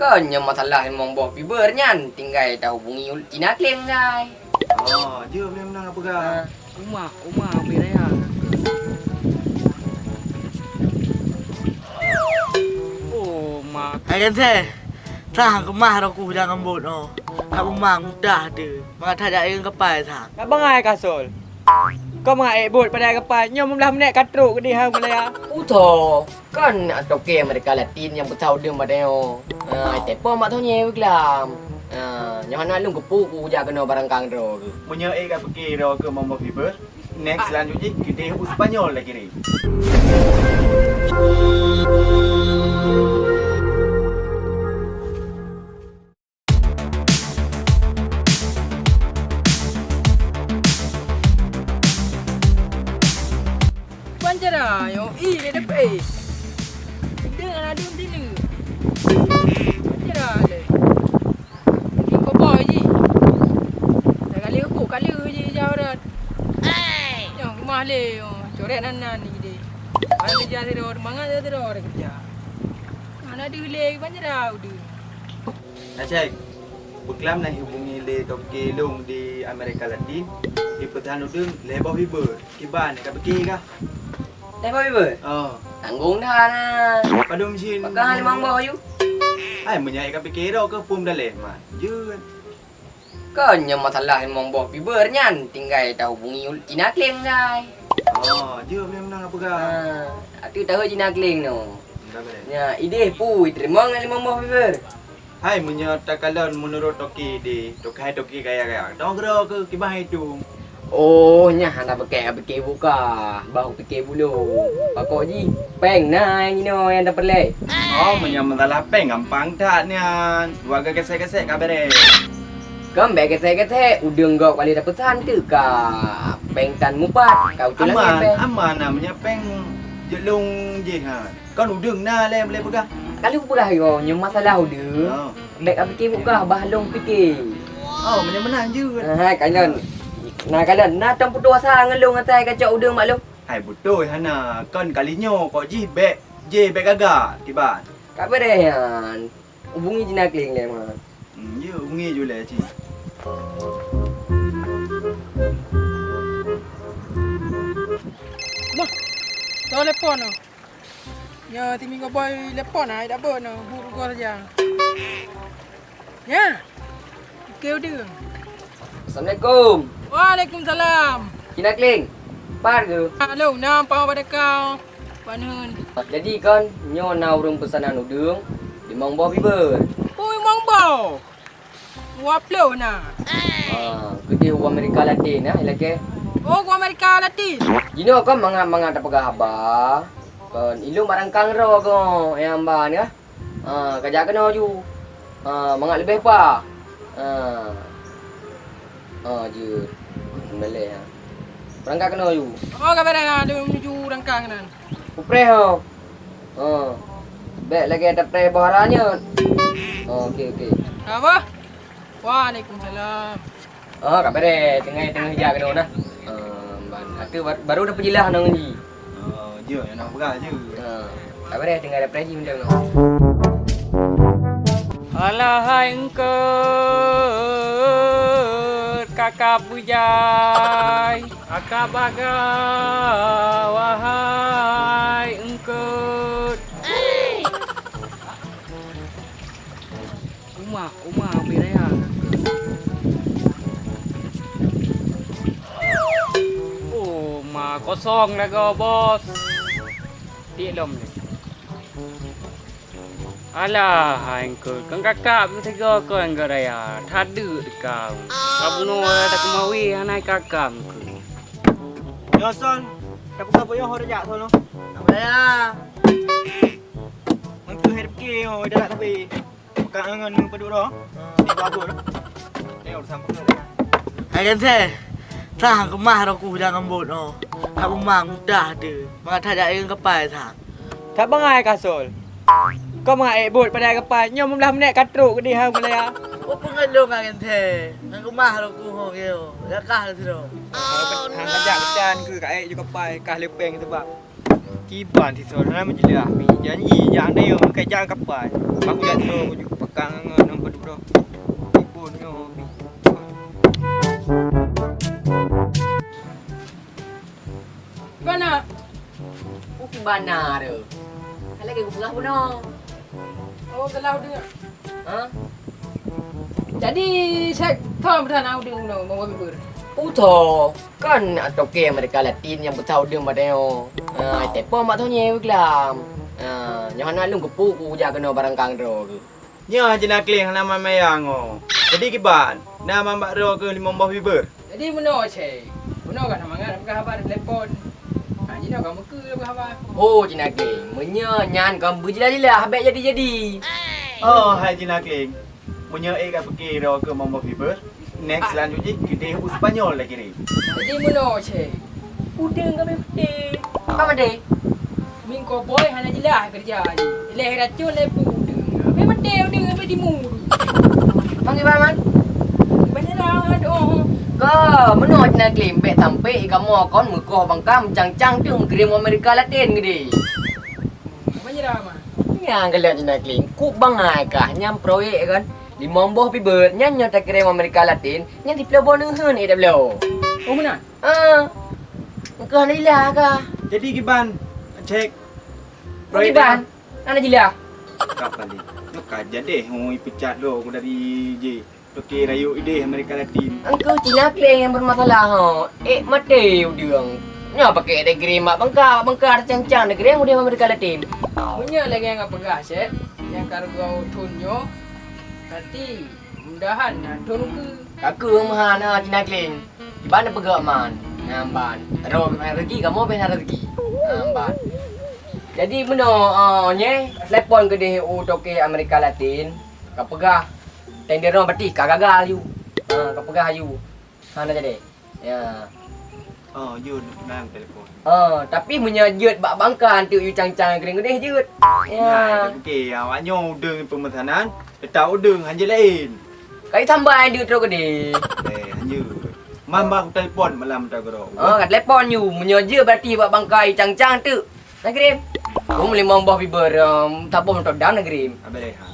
Kanya masalah memang bawa fibernya, tinggal tahu hubungi Cina Kling guys. Oh, dia menang apa gak? Uma ambil ya. Oh, mak. Hai kan teh, tah kemah aku jangan bodoh. Kamu mang mudah tu, mak tak ada yang kepai tah. Nak bangai kasol. Kau mengai bot pada kapai, nyom belah menek katruk ke dia mulai. Uto, kan atau ke mereka Latin yang bertahu dia madeo. Tepo mak tahu nyewe kelam. Yang nak lung kepu ku jak kena barang kang ro. Punya kat pergi ro ke Mama Fiber. Next selanjutnya kita hubung Spanyol lagi ni. Panjara, yo le depe. Dengan ada sini. Panjara le. Ni kau boy je. Kali aku kali je jauh dah. Yang rumah le, coret nan ni dia. Ada kerja teror, mangan teror kerja. Mana ada le panjara udah. Acai, Beklam nak hubungi le Toke Long di Amerika Latin. Di pertahanan udung Leba Fiber. Kiban kat pergi kah? Tepo fiber. Oh, Tanggung dah nah. pada mesin. Pakai memang bawa you. Ai menyai kat pergi ro ke pum dah leh mah. Je. Kanya masalah memang bawa fibernya, tinggal tahu hubungi Cina Kling guys. Oh, dia menang apa gak? Aku tahu Cina Kling no. Dah boleh. Ya, ide pu terima ngali memang fiber. Hai menyata kalon menurut Toki di Toki kaya. Dong ro ke kibah itu. Oh, nya anda pakai buka. Bahu fikir bulu. Pakok ji, peng nah yang ini yang dapat le. Oh, menyamalah peng gampang tak ni. Dua gesek-gesek kabere. Kam beg kete udang gok kali dapat santu ka. Peng tan mupat. Kau tu lagi peng. Aman namanya peng jelung je ha. Kan udang na le boleh pegang. Kalau pula yo nyo masalah udang. Oh. Beg fikir buka bahalong fikir. Oh, menang je. Ha kanyon. Nah kalian nak tempat dosa ngelung atai kacau udang maklum. Hai betul hana. Kan kalinya kok je beg gagak kiban. Kak berehan. Hubungi Cina Kling le mah. Ya hubungi je lah cik. Mah. Tahu telefon no. Ya, timi kau boy telefon ai dah ber no, buru kau saja. Ya. Kau dia. Assalamualaikum. Waalaikumsalam. Cina Kling. Par ke? Halo, nampak pada kau. Panhun. Jadi kan nyo na urang pesanan udang di Mang Bawa Fiber. Oi, mang bau. Waplo na. Gede u Amerika Latin nah ilake. Oh, gua Amerika Latin. Jino kan manga tak pegah haba. Kan ilung barang kang ro ko yang ban ya. Kerja kena ju. Manga lebih pa. Je. Boleh ya. Berangkat kena ju. Oh, kabar ada menuju rangkang nan. Upre ho. Baik lagi ada pre baharanya. Okey. Apa? Waalaikumsalam. Kabar tengah hijau kena nah. Aku baru dah pergilah nang ni. Oh, je yang nak pegang je. Kabar tinggal ada pre minta no. Alahai engkau kakak bujai akak baga wahai engkau Uma ambil ya. Oh, ma kosong dah kau bos. Diam ni. Alah, engkau kan kakak bertiga kau engkau raya. Tadu kau. Kau no ada kemawi hanai kakak engkau. Yoson, tak apa yang hore jak tu no. Apa ya? Mengku herp ke ho dah tapi. Kangen peduk ro. Ni bagus ro. Ni urusan apa? Hai kan teh. Tah kemah aku jangan bodoh. Kamu mang mudah tu. Mak tak ada yang kepai tah. Tak bangai kasol. Kau mengai bot pada kapai, nyom belah menek katruk ke dia mulai. Oh pengelung kan teh. Nang kemah aku ho keo. Yakah tu ro. Hang kajak kedan ke kat juga pai kah lepeng sebab kiban si sorang menjelah mi janji yang dia kai jangan kapai. Aku jadi tu aku juga kangen nang berdua. Ibunya. Mana? Bukan bana tu. Lagi aku pernah pun no. Oh, kalau dia. Ha? Jadi saya tahu betul nak dia no, mau ber. Puto kan toke Amerika Latin yang bertahu dia madeo. Te po mak thonya wiklam. Nyahan nak lung kepu ku ja kena barang kang ro ku. Nya jena kling nama mayang oh. Jadi kiban, nama mbak ro ke 5 fiber. Jadi mana cek? Mana kan mangan bukan apa ada telefon. Ha, jadi kamu ke bukan apa? Oh cina ke, menyanyan kan berjelas-jelas habis jadi. Oh, hai jena kling. Punya kat pergi ro ke 5 fiber. Next selanjutnya kita hubung Spanyol lagi ni. Jadi mana cek? Udah kami putih. Apa made? Mingko boy hanya jelas kerja je. Leh racun leh pudeng. Memang dia apa di mulu. Panggil baman. Banyak dah doh. Ka, meno cina ke, bet sampai kamu kon mukoh bangkam cang-cang tu kirim Amerika Latin gede. Banyak dah mah. Yang kalau cina ke, ku bangai kah nyam proyek kan. Di momboh pi ber nyanyo tak kirim Amerika Latin, nyang di Pulau Bonehun ida belo. Oh mana? Muka hana ilah kah? Jadi kiban cek Proyek ban. Ana jilah. Kapan ni? Nak kaja deh, hoi pecat lo aku dari J. Okey, rayu ide Amerika Latin. Engkau cina ke yang bermasalah ha. Mate udiang. Nya pakai ada kirim mak bangka cang-cang ada kirim udah Amerika Latin. Banyak lagi yang pegas cek. Yang kargo tunyo. Berarti mudahan tun ke. Kaku mahan ha cina ke. Di mana pegak man? Namban. Ro rezeki kamu ben rezeki. Namban. Jadi benda nye telepon ke dia toke Amerika Latin. Kau pegah. Tender orang berarti kau gagal you. Kau pegah you. Hana jadi. Ya. Oh, you nang telefon. Tapi menyajut bak bangkan tu you cang-cang kering gede jut. Ya, Ya. okey, awaknya udeng pemetanan, tak udeng hanya lain. Kai tambah dia terus gede. Hanya mamba aku telefon malam tak gero. Kat telepon you menyajut berarti bak bangkai cang-cang tu. Nak kirim. Kau boleh membah fiber tak apa untuk down nak kirim. Abang ha.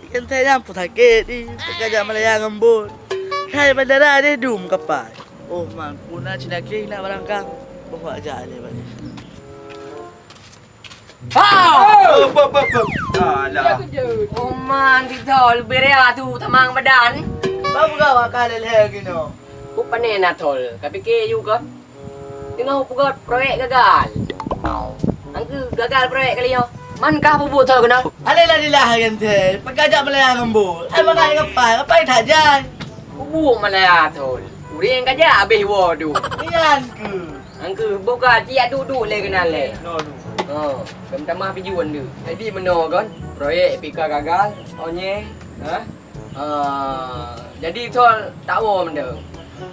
Ikan saya nyampur sakit ni. Pekerja Malaya ngembut. Hai bandara dia dum kapal. Oh man, puna Cina Kling nak barangkang. Bawa aja ni balik. Oh, bop. Dia Alah. kejut. Oh man, ditol berea tu tamang badan. Bawa kau akal lagi no. Ku panen nak tol. Kau fikir you ke? Tengah buat proyek gagal. Angku gagal proyek kali yo. Mankah bubuh tol kena? Alhamdulillah kan teh. Pekerja Malaya ngembut. Hai makan kapal tak jalan. Bubuh malah tol. Uri yang kaja habis wadu. Iyan ke. Angku buka tiap duduk le kenal le. No. Minta maaf pijuan dia. Jadi menor kan proyek pika gagal. Onye. Jadi tol tak wo benda.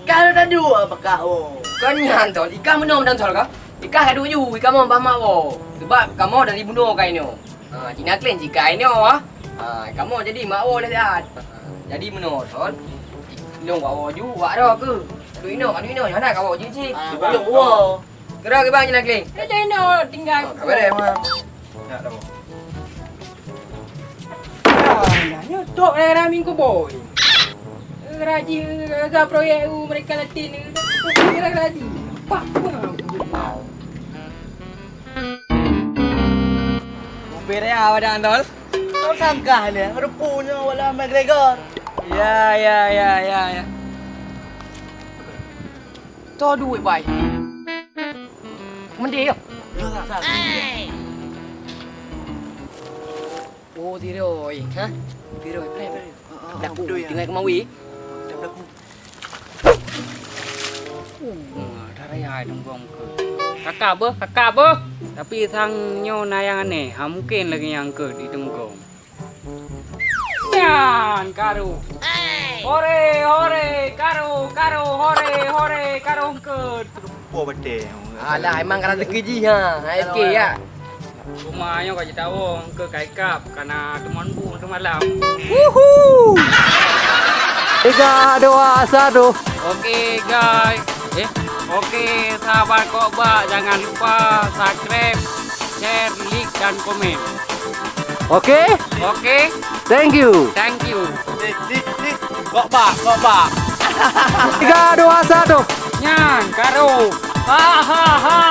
Kalau dah dua apa kau? Kan yang tol ikan menor dan tol kah? Ikan ada you, ikan mau bamak wo. Sebab kamu dari bunuh kain ni. Cina Kling jika ini kamu jadi mak wo le dah. Jadi menor tol. Long wo ju wak dah ke? Aduh ino yang nak kau ju cik. Belum wow. Kira ke bang Cina Kling? Dia no tinggal. Kabar dia mah. Ya, dah. Nya tok dah minggu boy. Raji gagal proyek mereka Latin ni. Kira raji. Pak. Bere awak dah tol. Kau sangka ni, rupunya wala McGregor. Ya. Cho duit bay. Mandi yo. Oh, thì rồi, hả? Thì rồi, pre. Đặt cụ tiếng Anh có mau ý. Dah aku. Raya dong bong ke. Kakak be. Tapi thang nyo na yang aneh, ha mungkin lagi yang ke di Tenggong. Yan, karo. Hore, karo, karo ke. Po bete. Alah, emang kerana rezeki ha. AFK ya. Rumahnya kau jadi tahu ke kaikap karena teman bu semalam. 3, 2, 1. Oke guys. Oke sahabat Kokba, jangan lupa subscribe, share, like dan komen. Oke? Oke, Thank you. thank you. Dik. Kok bak. 3, 2, 1. Nyang, karo. Ha ha ha.